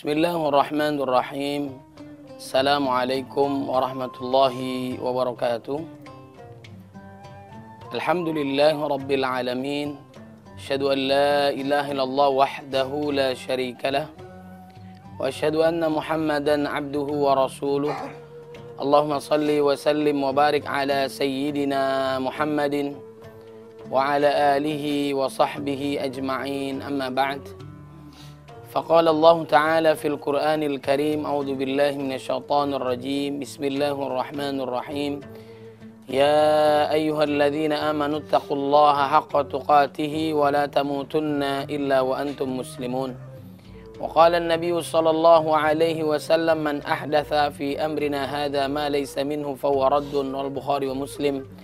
Bismillahirrahmanirrahim. Assalamualaikum warahmatullahi wabarakatuh. Alhamdulillahi rabbil alamin. Asyhadu an la ilaha illallah wahdahu la syarika lah. Wa asyhadu anna Muhammadan abduhu wa rasuluh. Allahumma salli wa sallim wa barik ala sayyidina Muhammadin wa ala alihi wa sahbihi ajma'in, amma ba'd. فقال الله تعالى في القرآن الكريم: أعوذ بالله من الشيطان الرجيم، بسم الله الرحمن الرحيم. يا أيها الذين آمنوا اتقوا الله حق تقاته ولا تموتن إلا وأنتم مسلمون. وقال النبي صلى الله عليه وسلم: من أحدث في أمرنا هذا ما ليس منه فهو رد. والبخاري ومسلم.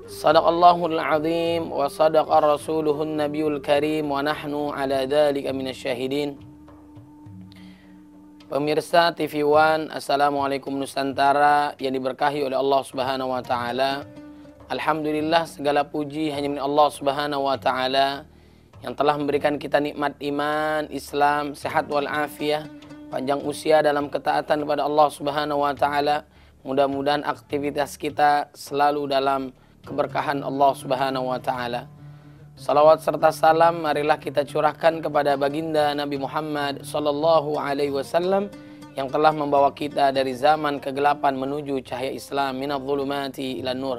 Sadaqallahul azim wa sadaqa rasuluhun nabiyul karim wa nahnu ala dhalika minasyahidin. Pemirsa TV One, Assalamualaikum Nusantara yang diberkahi oleh Allah Subhanahu wa taala. Alhamdulillah, segala puji hanya milik Allah Subhanahu wa taala yang telah memberikan kita nikmat iman, Islam, sehat wal afiyah, panjang usia dalam ketaatan kepada Allah Subhanahu wa taala. Mudah-mudahan aktivitas kita selalu dalam keberkahan Allah Subhanahu wa taala. Salawat serta salam marilah kita curahkan kepada baginda Nabi Muhammad sallallahu alaihi wasallam yang telah membawa kita dari zaman kegelapan menuju cahaya Islam, minadh dhulumati ilan nur.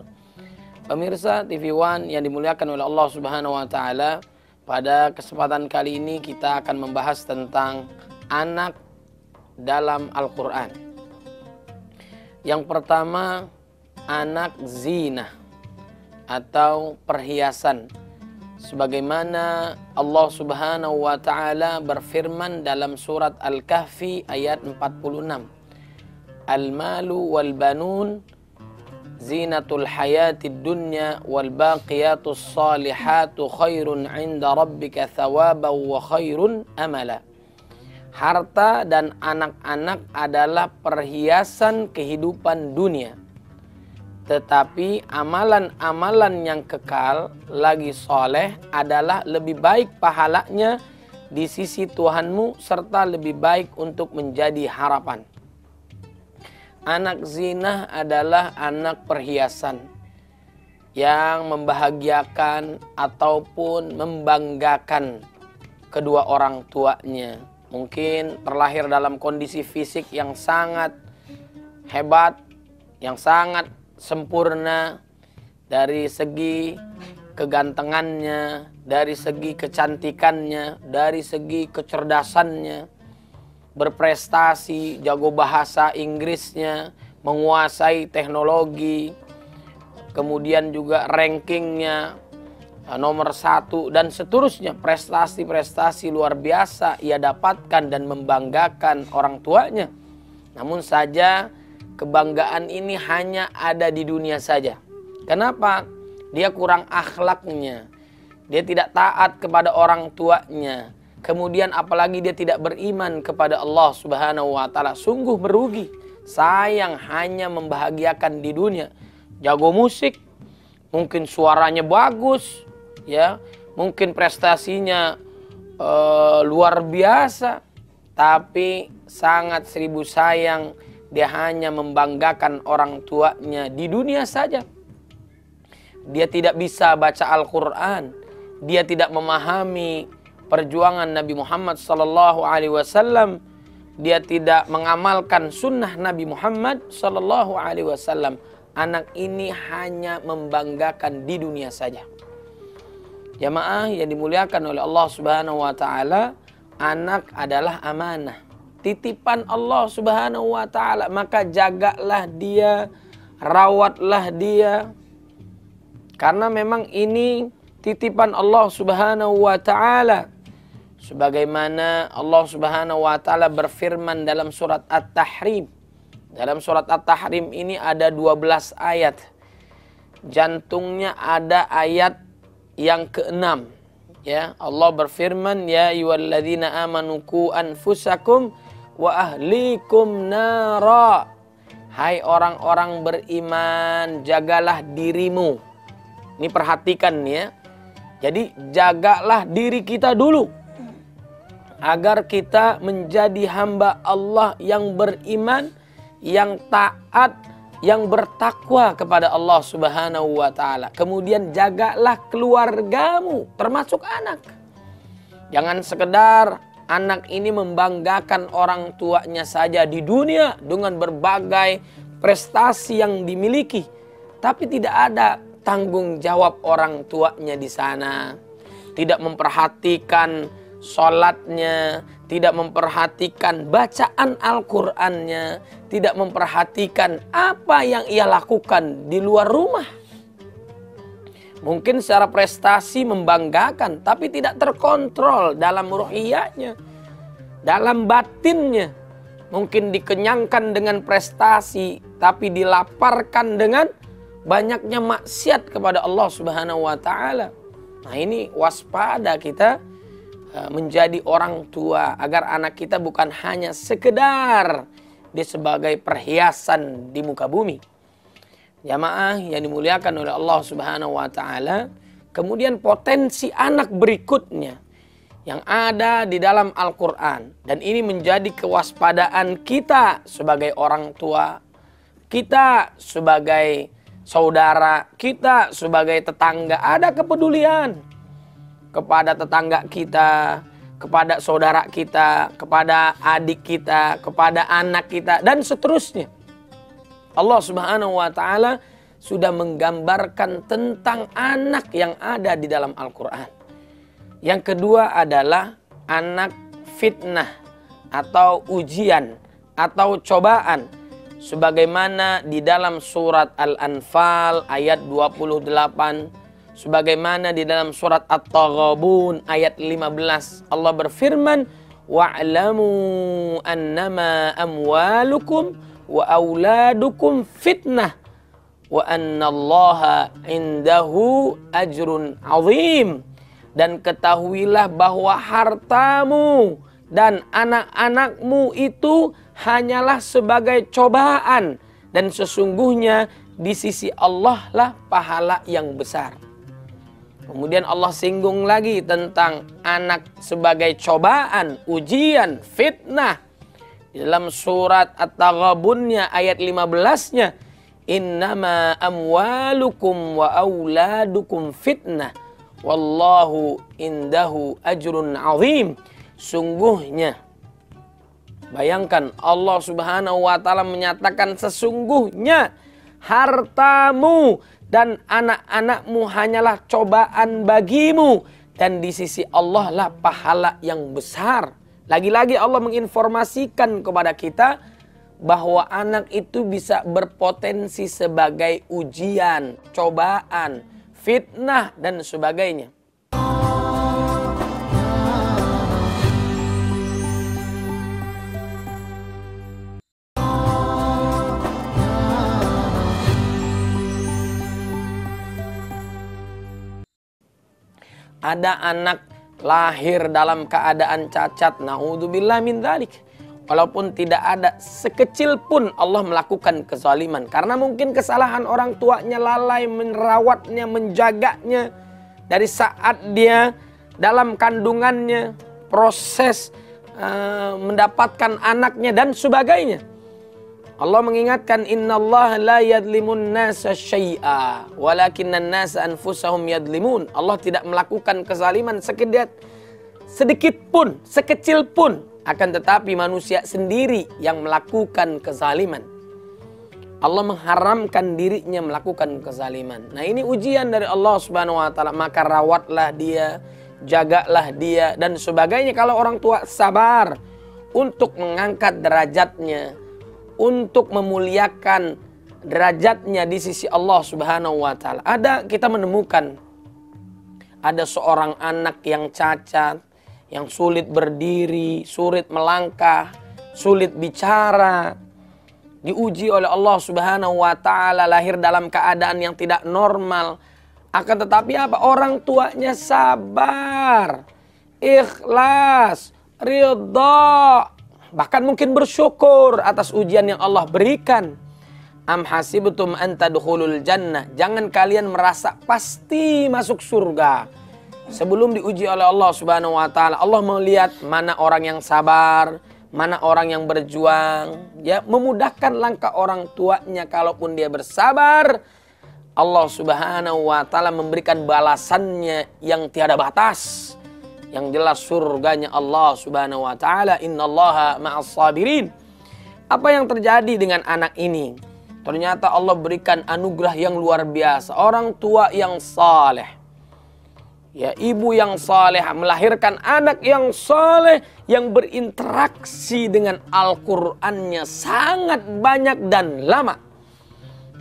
Pemirsa TV One yang dimuliakan oleh Allah Subhanahu wa taala, pada kesempatan kali ini kita akan membahas tentang anak dalam Al-Qur'an. Yang pertama, anak zina atau perhiasan, sebagaimana Allah Subhanahu wa taala berfirman dalam surat Al-Kahfi ayat 46, Al-malu wal banun zinatul hayatid dunya wal baqiyatus salihatu khairun 'inda rabbika thawaban wa khairun amala. Harta dan anak-anak adalah perhiasan kehidupan dunia, tetapi amalan-amalan yang kekal lagi soleh adalah lebih baik pahalanya di sisi Tuhanmu serta lebih baik untuk menjadi harapan. Anak zina adalah anak perhiasan yang membahagiakan ataupun membanggakan kedua orang tuanya. Mungkin terlahir dalam kondisi fisik yang sangat hebat, yang sangat sempurna dari segi kegantengannya, dari segi kecantikannya, dari segi kecerdasannya, berprestasi, jago bahasa Inggrisnya, menguasai teknologi, kemudian juga rankingnya nomor 1 dan seterusnya. Prestasi-prestasi luar biasa ia dapatkan dan membanggakan orang tuanya. Namun saja kebanggaan ini hanya ada di dunia saja. Kenapa? Dia kurang akhlaknya. Dia tidak taat kepada orang tuanya. Kemudian apalagi dia tidak beriman kepada Allah Subhanahu wa taala. Sungguh merugi. Sayang, hanya membahagiakan di dunia. Jago musik, mungkin suaranya bagus, ya, mungkin prestasinya luar biasa, tapi sangat seribu sayang, dia hanya membanggakan orang tuanya di dunia saja. Dia tidak bisa baca Al-Quran. Dia tidak memahami perjuangan Nabi Muhammad sallallahu alaihi wasallam. Dia tidak mengamalkan sunnah Nabi Muhammad sallallahu alaihi wasallam. Anak ini hanya membanggakan di dunia saja. Jamaah yang dimuliakan oleh Allah Subhanahu wa taala, anak adalah amanah, titipan Allah Subhanahu wa taala, maka jagalah dia, rawatlah dia. Karena memang ini titipan Allah Subhanahu wa taala. Sebagaimana Allah Subhanahu wa taala berfirman dalam surat At-Tahrim. Dalam surat At-Tahrim ini ada 12 ayat. Jantungnya ada ayat yang ke-6. Ya, Allah berfirman, ya ayyuhalladzina amanu qu anfusakum wa ahlikum nara. Hai orang-orang beriman, jagalah dirimu. Ini perhatikan ya. Jadi jagalah diri kita dulu. agar kita menjadi hamba Allah yang beriman, yang taat, yang bertakwa kepada Allah Subhanahu wa Ta'ala. Kemudian jagalah keluargamu, termasuk anak. Jangan sekedar anak ini membanggakan orang tuanya saja di dunia dengan berbagai prestasi yang dimiliki, tapi tidak ada tanggung jawab orang tuanya di sana. Tidak memperhatikan sholatnya, tidak memperhatikan bacaan Al-Qur'annya, tidak memperhatikan apa yang ia lakukan di luar rumah. Mungkin secara prestasi membanggakan, tapi tidak terkontrol dalam ruhiyahnya, dalam batinnya. Mungkin dikenyangkan dengan prestasi, tapi dilaparkan dengan banyaknya maksiat kepada Allah Subhanahu wa Ta'ala. Nah, ini waspada kita menjadi orang tua, agar anak kita bukan hanya sekedar dia sebagai perhiasan di muka bumi. Jamaah yang dimuliakan oleh Allah Subhanahu wa Ta'ala, kemudian potensi anak berikutnya yang ada di dalam Al-Quran, dan ini menjadi kewaspadaan kita sebagai orang tua, kita sebagai saudara, kita sebagai tetangga. Ada kepedulian kepada tetangga kita, kepada saudara kita, kepada adik kita, kepada anak kita, dan seterusnya. Allah Subhanahu wa Ta'ala sudah menggambarkan tentang anak yang ada di dalam Al-Quran. Yang kedua adalah anak fitnah atau ujian atau cobaan. Sebagaimana di dalam surat Al-Anfal ayat 28. Sebagaimana di dalam surat At-Taghabun ayat 15. Allah berfirman, wa'lamu annama amwalukum wa auladukum fitnah wa annallaha indahu ajrun azim. Dan ketahuilah bahwa hartamu dan anak-anakmu itu hanyalah sebagai cobaan, dan sesungguhnya di sisi Allah lah pahala yang besar. Kemudian Allah singgung lagi tentang anak sebagai cobaan, ujian, fitnah. Di dalam surat At-Taghabunnya ayat 15-nya, innama amwalukum wa auladukum fitnah wallahu indahu ajrun azim. Sungguhnya, bayangkan Allah Subhanahu wa Ta'ala menyatakan sesungguhnya hartamu dan anak-anakmu hanyalah cobaan bagimu, dan di sisi Allah lah pahala yang besar. Lagi-lagi Allah menginformasikan kepada kita bahwa anak itu bisa berpotensi sebagai ujian, cobaan, fitnah, dan sebagainya. Ada anak lahir dalam keadaan cacat, naudzubillah min dzalik. Walaupun tidak ada sekecil pun Allah melakukan kezaliman, karena mungkin kesalahan orang tuanya lalai merawatnya, menjaganya dari saat dia dalam kandungannya, proses mendapatkan anaknya dan sebagainya. Allah mengingatkan, innallaha la yadlimun nasa syai'a walakinnan nasa anfusahum yadlimun. Allah tidak melakukan kezaliman sedikit pun, sekecil pun, akan tetapi manusia sendiri yang melakukan kezaliman. Allah mengharamkan dirinya melakukan kezaliman. Nah, ini ujian dari Allah Subhanahu wa Ta'ala, maka rawatlah dia, jagalah dia dan sebagainya. Kalau orang tua sabar untuk mengangkat derajatnya, untuk memuliakan derajatnya di sisi Allah Subhanahu wa Ta'ala. Kita menemukan ada seorang anak yang cacat, yang sulit berdiri, sulit melangkah, sulit bicara, diuji oleh Allah Subhanahu wa Ta'ala, lahir dalam keadaan yang tidak normal. Akan tetapi apa? Orang tuanya sabar, ikhlas, ridha, bahkan mungkin bersyukur atas ujian yang Allah berikan. Am hasibtum an tadkhulul jannah. Jangan kalian merasa pasti masuk surga. Sebelum diuji oleh Allah Subhanahu wa taala, Allah melihat mana orang yang sabar, mana orang yang berjuang, ya, memudahkan langkah orang tuanya kalaupun dia bersabar. Allah Subhanahu wa taala memberikan balasannya yang tiada batas. Yang jelas surganya Allah Subhanahu wa taala, innallaha ma'as sabirin. Apa yang terjadi dengan anak ini? Ternyata Allah berikan anugerah yang luar biasa. Orang tua yang saleh, ya, ibu yang saleh melahirkan anak yang saleh yang berinteraksi dengan Al-Qur'annya sangat banyak dan lama.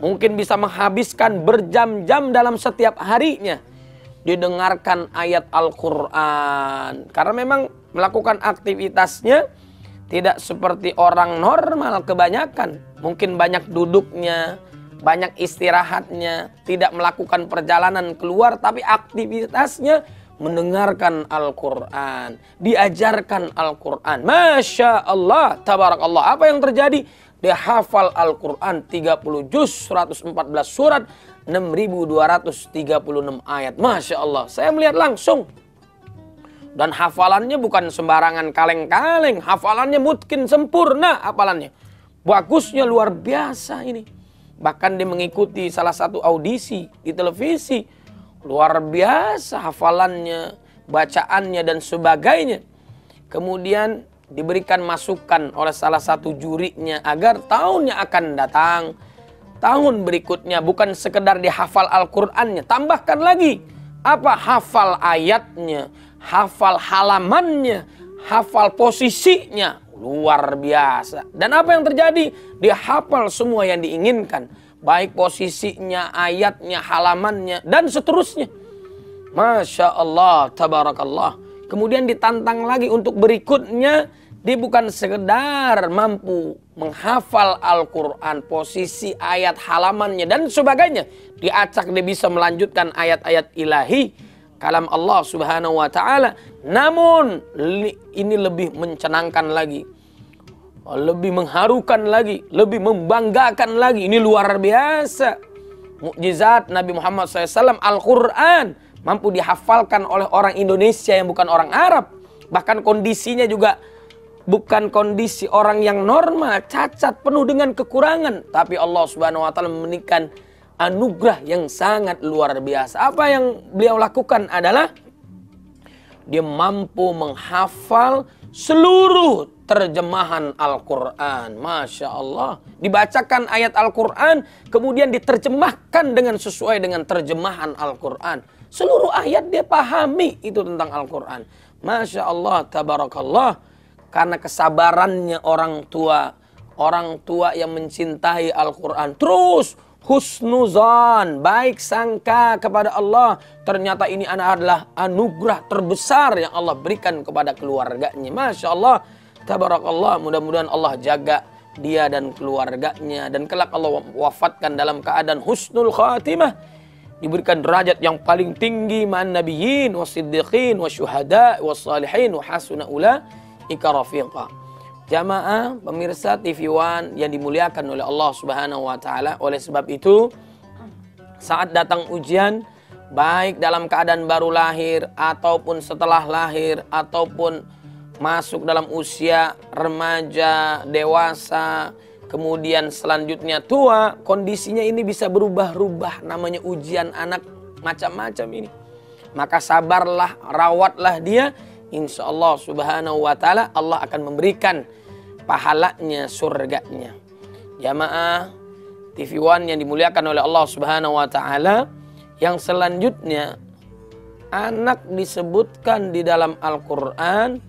Mungkin bisa menghabiskan berjam-jam dalam setiap harinya didengarkan ayat Al-Qur'an. Karena memang melakukan aktivitasnya tidak seperti orang normal kebanyakan. Mungkin banyak duduknya, banyak istirahatnya, tidak melakukan perjalanan keluar, tapi aktivitasnya mendengarkan Al-Quran, diajarkan Al-Quran. Masya Allah, tabarakallah. Apa yang terjadi? Dia hafal Al-Quran 30 juz, 114 surat, 6.236 ayat. Masya Allah, saya melihat langsung. Dan hafalannya bukan sembarangan kaleng-kaleng. Hafalannya mungkin sempurna hafalannya. Bagusnya luar biasa ini. Bahkan dia mengikuti salah satu audisi di televisi. Luar biasa hafalannya, bacaannya dan sebagainya. Kemudian diberikan masukan oleh salah satu jurinya agar tahun yang akan datang, tahun berikutnya bukan sekedar dihafal Al-Qur'annya, tambahkan lagi apa? Hafal ayatnya, hafal halamannya, hafal posisinya. Luar biasa. Dan apa yang terjadi? Dia hafal semua yang diinginkan. Baik posisinya, ayatnya, halamannya, dan seterusnya. Masya Allah, tabarakallah. Kemudian ditantang lagi untuk berikutnya. Dia bukan sekedar mampu menghafal Al-Quran, posisi ayat, halamannya, dan sebagainya. Diacak dia bisa melanjutkan ayat-ayat ilahi, kalam Allah Subhanahu wa ta'ala. Namun ini lebih mencenangkan lagi, lebih mengharukan lagi, lebih membanggakan lagi. Ini luar biasa. Mukjizat Nabi Muhammad SAW, Al-Quran mampu dihafalkan oleh orang Indonesia yang bukan orang Arab. Bahkan kondisinya juga bukan kondisi orang yang normal, cacat, penuh dengan kekurangan. Tapi Allah Subhanahu wa ta'ala memberikan anugerah yang sangat luar biasa. Apa yang beliau lakukan adalah dia mampu menghafal seluruh terjemahan Al-Quran. Masya Allah. Dibacakan ayat Al-Quran, kemudian diterjemahkan dengan sesuai dengan terjemahan Al-Quran. Seluruh ayat dia pahami itu tentang Al-Quran. Masya Allah, tabarakallah. Karena kesabarannya orang tua yang mencintai Al-Quran. Terus husnuzan, baik sangka kepada Allah. Ternyata ini adalah anugerah terbesar yang Allah berikan kepada keluarganya. Masya Allah, tabarakallah. Mudah-mudahan Allah jaga dia dan keluarganya. Dan kelak Allah wafatkan dalam keadaan husnul khatimah. Diberikan derajat yang paling tinggi ma'an nabiyyin wasiddiqin wasyuhada wassalihin wa hasuna ulaika rafiqa. Jamaah pemirsa TV One yang dimuliakan oleh Allah Subhanahu wa taala. Oleh sebab itu, saat datang ujian, baik dalam keadaan baru lahir ataupun setelah lahir ataupun masuk dalam usia remaja, dewasa, kemudian selanjutnya tua, kondisinya ini bisa berubah-ubah. Namanya ujian anak macam-macam ini. Maka sabarlah, rawatlah dia. Insya Allah Subhanahu wa ta'ala Allah akan memberikan pahalanya, surganya. Jamaah TV One yang dimuliakan oleh Allah Subhanahu wa ta'ala, yang selanjutnya anak disebutkan di dalam Al-Quran,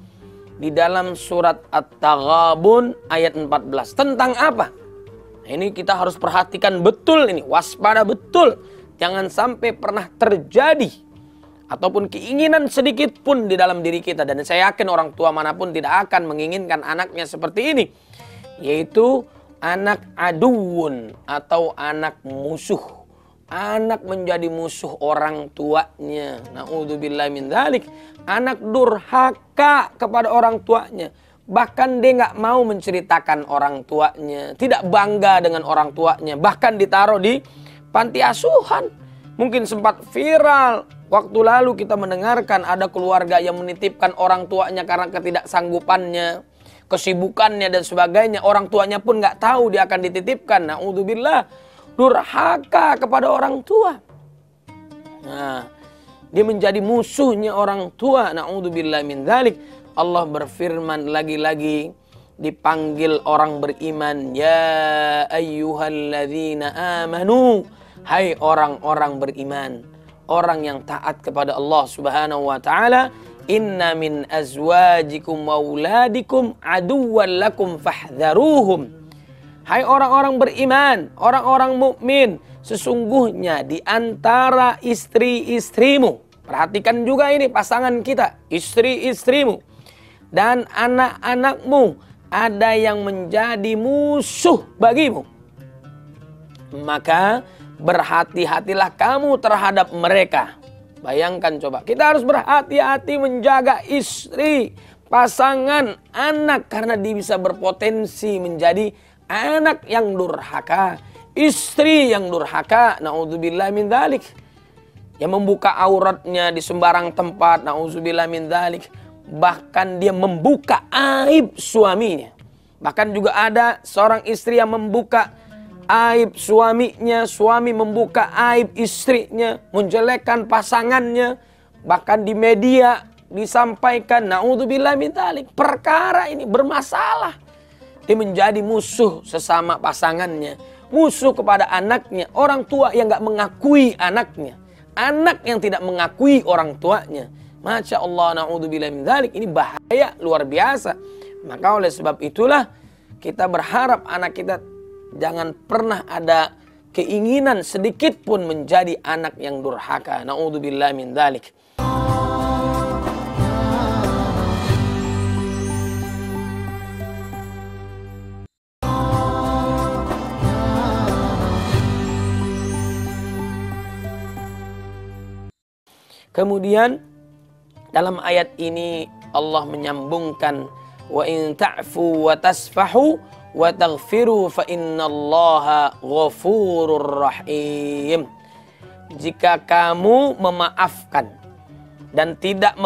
di dalam surat At-Taghabun ayat 14. Tentang apa? Nah, ini kita harus perhatikan betul ini, waspada betul. Jangan sampai pernah terjadi ataupun keinginan sedikit pun di dalam diri kita. Dan saya yakin orang tua manapun tidak akan menginginkan anaknya seperti ini. Yaitu anak aduun atau anak musuh. Anak menjadi musuh orang tuanya. Na'udzubillahi min dzalik. Anak durhaka kepada orang tuanya. Bahkan dia nggak mau menceritakan orang tuanya. Tidak bangga dengan orang tuanya. Bahkan ditaruh di panti asuhan. Mungkin sempat viral Waktu lalu kita mendengarkan ada keluarga yang menitipkan orang tuanya karena ketidaksanggupannya, kesibukannya dan sebagainya. Orang tuanya pun nggak tahu dia akan dititipkan. Na'udzubillah, durhaka kepada orang tua. Nah, dia menjadi musuhnya orang tua. Na'udzubillah min dzalik. Allah berfirman lagi-lagi, dipanggil orang beriman, ya ayyuhalladzina amanu, hai orang-orang beriman, orang yang taat kepada Allah Subhanahu wa taala, inna min azwajikum wa auladikum aduwwan lakum fahdharuhum. Hai orang-orang beriman, orang-orang mukmin, sesungguhnya di antara istri-istrimu, perhatikan juga ini pasangan kita, istri-istrimu dan anak-anakmu, ada yang menjadi musuh bagimu. Maka berhati-hatilah kamu terhadap mereka. Bayangkan coba, kita harus berhati-hati menjaga istri, pasangan, anak, karena dia bisa berpotensi menjadi anak yang durhaka, istri yang durhaka. Na'udzubillah min dzalik. Yang membuka auratnya di sembarang tempat. Na'udzubillah min dzalik. Bahkan dia membuka aib suaminya. Bahkan juga ada seorang istri yang membuka aib suaminya, suami membuka aib istrinya, menjelekkan pasangannya. Bahkan di media disampaikan, na'udzubillah min dzalik, perkara ini bermasalah. Dia menjadi musuh sesama pasangannya, musuh kepada anaknya, orang tua yang gak mengakui anaknya, anak yang tidak mengakui orang tuanya. Masya Allah, na'udzubillah min dzalik, ini bahaya luar biasa. Maka oleh sebab itulah kita berharap anak kita jangan pernah ada keinginan sedikit pun menjadi anak yang durhaka. Na'udzubillah min dzalik. Kemudian dalam ayat ini Allah menyambungkan, wa in ta'fu wa tasfahu wa taghfiru fa innallaha ghafurur rahim. Jika kamu memaafkan dan tidak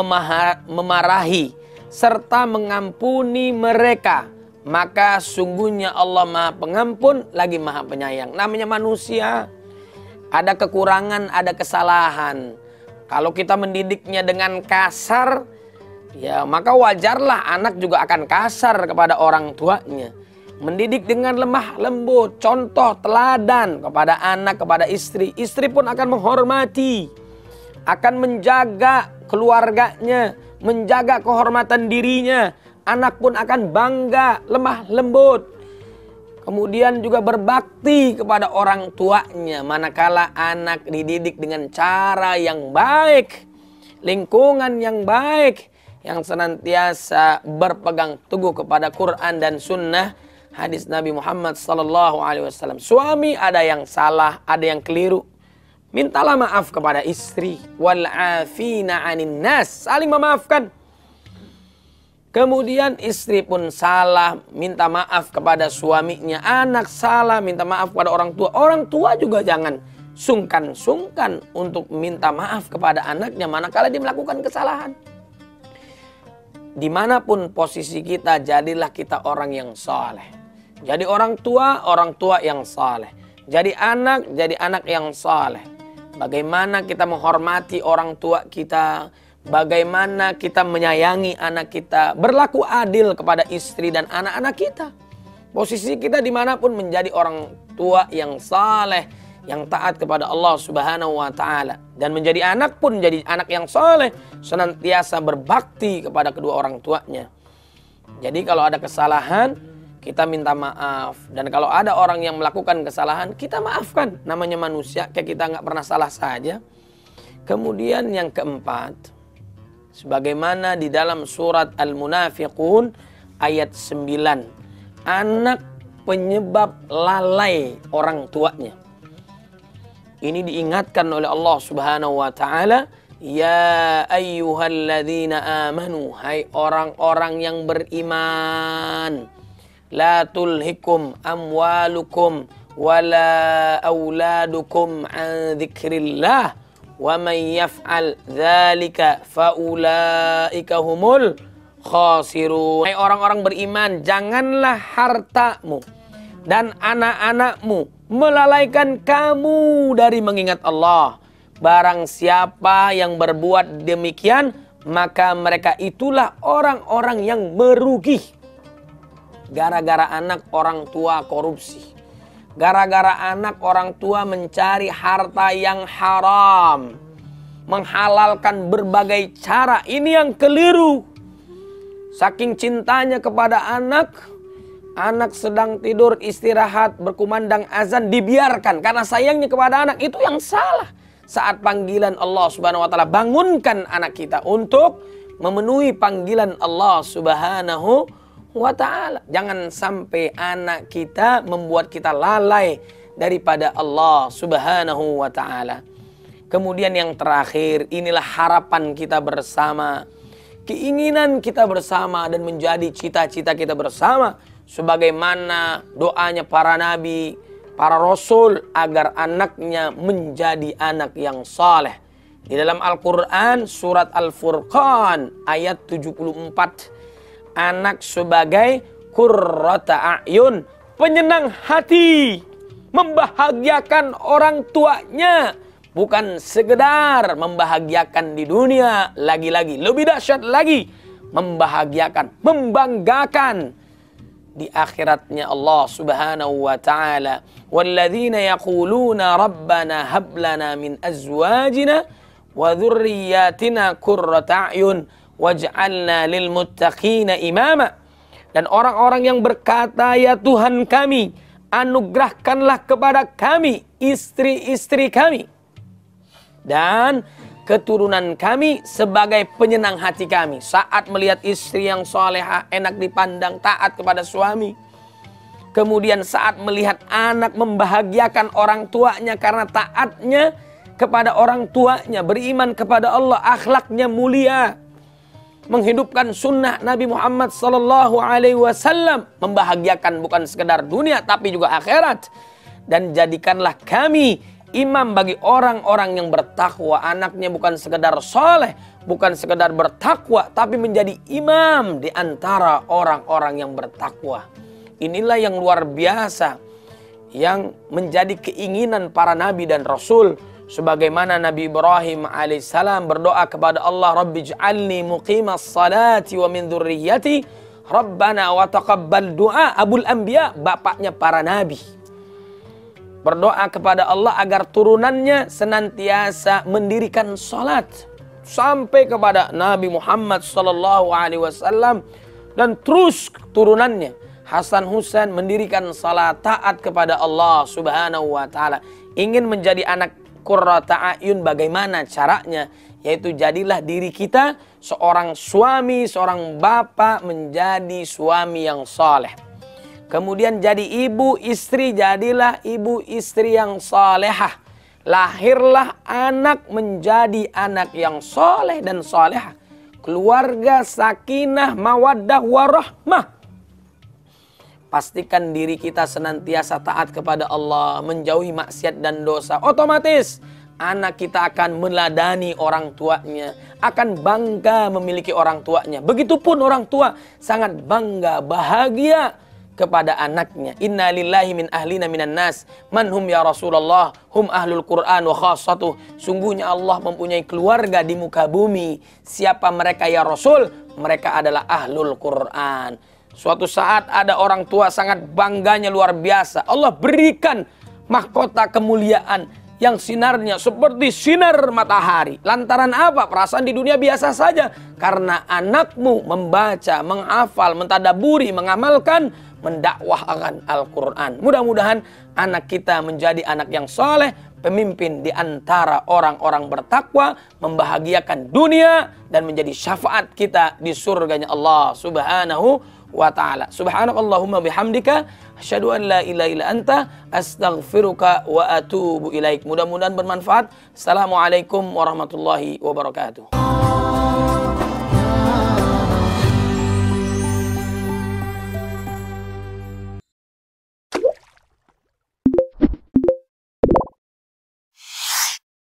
memarahi serta mengampuni mereka, maka sungguhnya Allah Maha Pengampun lagi Maha Penyayang. Namanya manusia, ada kekurangan, ada kesalahan. Kalau kita mendidiknya dengan kasar, ya maka wajarlah anak juga akan kasar kepada orang tuanya. Mendidik dengan lemah lembut, contoh teladan kepada anak, kepada istri. Istri pun akan menghormati, akan menjaga keluarganya, menjaga kehormatan dirinya. Anak pun akan bangga, lemah lembut. Kemudian juga berbakti kepada orang tuanya. Manakala anak dididik dengan cara yang baik, lingkungan yang baik, yang senantiasa berpegang teguh kepada Quran dan Sunnah, hadis Nabi Muhammad SAW. Suami ada yang salah, ada yang keliru, mintalah maaf kepada istri. Wal afina 'anin nas, saling memaafkan. Kemudian istri pun salah, minta maaf kepada suaminya. Anak salah, minta maaf kepada orang tua. Orang tua juga jangan sungkan-sungkan untuk minta maaf kepada anaknya manakala dia melakukan kesalahan. Dimanapun posisi kita, jadilah kita orang yang saleh. Jadi orang tua yang saleh. Jadi anak yang saleh. Bagaimana kita menghormati orang tua kita, bagaimana kita menyayangi anak kita, berlaku adil kepada istri dan anak-anak kita. Posisi kita dimanapun menjadi orang tua yang saleh, yang taat kepada Allah Subhanahu wa ta'ala. Dan menjadi anak pun jadi anak yang saleh, senantiasa berbakti kepada kedua orang tuanya. Jadi kalau ada kesalahan, kita minta maaf. Dan kalau ada orang yang melakukan kesalahan, kita maafkan. Namanya manusia, kayak kita nggak pernah salah saja. Kemudian yang keempat, sebagaimana di dalam surat Al-Munafiqun ayat 9. Anak penyebab lalai orang tuanya. Ini diingatkan oleh Allah Subhanahu wa ta'ala. Ya ayyuhalladzina amanu, hai orang-orang yang beriman. La tulhikum amwalukum wala auladukum an dzikrillah Wa may yaf'al dzalika faulaika humul khasirun. Hai orang-orang beriman, janganlah hartamu dan anak-anakmu melalaikan kamu dari mengingat Allah. Barang siapa yang berbuat demikian, maka mereka itulah orang-orang yang merugi. Gara-gara anak orang tua korupsi, gara-gara anak orang tua mencari harta yang haram, menghalalkan berbagai cara, ini yang keliru. Saking cintanya kepada anak, anak sedang tidur istirahat berkumandang azan dibiarkan karena sayangnya kepada anak, itu yang salah. Saat panggilan Allah Subhanahu wa taala, bangunkan anak kita untuk memenuhi panggilan Allah Subhanahu wa taala. Jangan sampai anak kita membuat kita lalai daripada Allah Subhanahu wa taala. Kemudian yang terakhir, inilah harapan kita bersama, keinginan kita bersama dan menjadi cita-cita kita bersama, sebagaimana doanya para nabi, para rasul, agar anaknya menjadi anak yang saleh. Di dalam Al-Quran surat Al-Furqan ayat 74, anak sebagai qurrata a'yun, penyenang hati, membahagiakan orang tuanya, bukan sekedar membahagiakan di dunia, lagi-lagi lebih dahsyat lagi, membahagiakan, membanggakan di akhiratnya Allah Subhanahu wa taala. Walladzina yaquluna rabbana hab lana min azwajina wa dzurriyyatina qurrata a'yun waj'alna lil muttaqina imama. Dan orang-orang yang berkata, ya Tuhan kami, anugerahkanlah kepada kami istri-istri kami dan keturunan kami sebagai penyenang hati kami. Saat melihat istri yang salehah, enak dipandang, taat kepada suami. Kemudian saat melihat anak membahagiakan orang tuanya karena taatnya kepada orang tuanya, beriman kepada Allah, akhlaknya mulia, menghidupkan sunnah Nabi Muhammad SAW, membahagiakan bukan sekedar dunia tapi juga akhirat. Dan jadikanlah kami imam bagi orang-orang yang bertakwa. Anaknya bukan sekedar soleh, bukan sekedar bertakwa, tapi menjadi imam di antara orang-orang yang bertakwa. Inilah yang luar biasa, yang menjadi keinginan para nabi dan rasul. Sebagaimana Nabi Ibrahim alaihissalam berdoa kepada Allah, Rabbi ij'alni muqimas salati wa min dzurriyyati Rabbana wa taqabbal du'a. Abul Anbiya, bapaknya para nabi, berdoa kepada Allah agar turunannya senantiasa mendirikan salat sampai kepada Nabi Muhammad SAW, dan terus turunannya Hasan Husain mendirikan salat taat kepada Allah Subhanahu wa taala. Ingin menjadi anak qurrata a'yun, bagaimana caranya? Yaitu jadilah diri kita seorang suami, seorang bapak, menjadi suami yang saleh. Kemudian jadi ibu istri, jadilah ibu istri yang salehah. Lahirlah anak menjadi anak yang saleh dan salehah. Keluarga sakinah, mawaddah, warahmah. Pastikan diri kita senantiasa taat kepada Allah, menjauhi maksiat dan dosa. Otomatis anak kita akan meladani orang tuanya, akan bangga memiliki orang tuanya. Begitupun orang tua sangat bangga, bahagia kepada anaknya. Inna lillahi min ahlina minan nas man hum ya Rasulullah hum ahlul Quran wa khassatuh. Sungguhnya Allah mempunyai keluarga di muka bumi. Siapa mereka ya Rasul? Mereka adalah ahlul Quran. Suatu saat ada orang tua sangat bangganya luar biasa. Allah berikan mahkota kemuliaan yang sinarnya seperti sinar matahari. Lantaran apa? Perasaan di dunia biasa saja. Karena anakmu membaca, menghafal, mentadaburi, mengamalkan, mendakwahkan Al-Quran. Mudah-mudahan anak kita menjadi anak yang soleh, pemimpin di antara orang-orang bertakwa, membahagiakan dunia, dan menjadi syafaat kita di surganya Allah Subhanahu wa ta'ala. Subhanakallahumma bihamdika asyhadu an la ilaha illa anta astaghfiruka wa atubu ilaik. Mudah-mudahan bermanfaat. Assalamualaikum warahmatullahi wabarakatuh.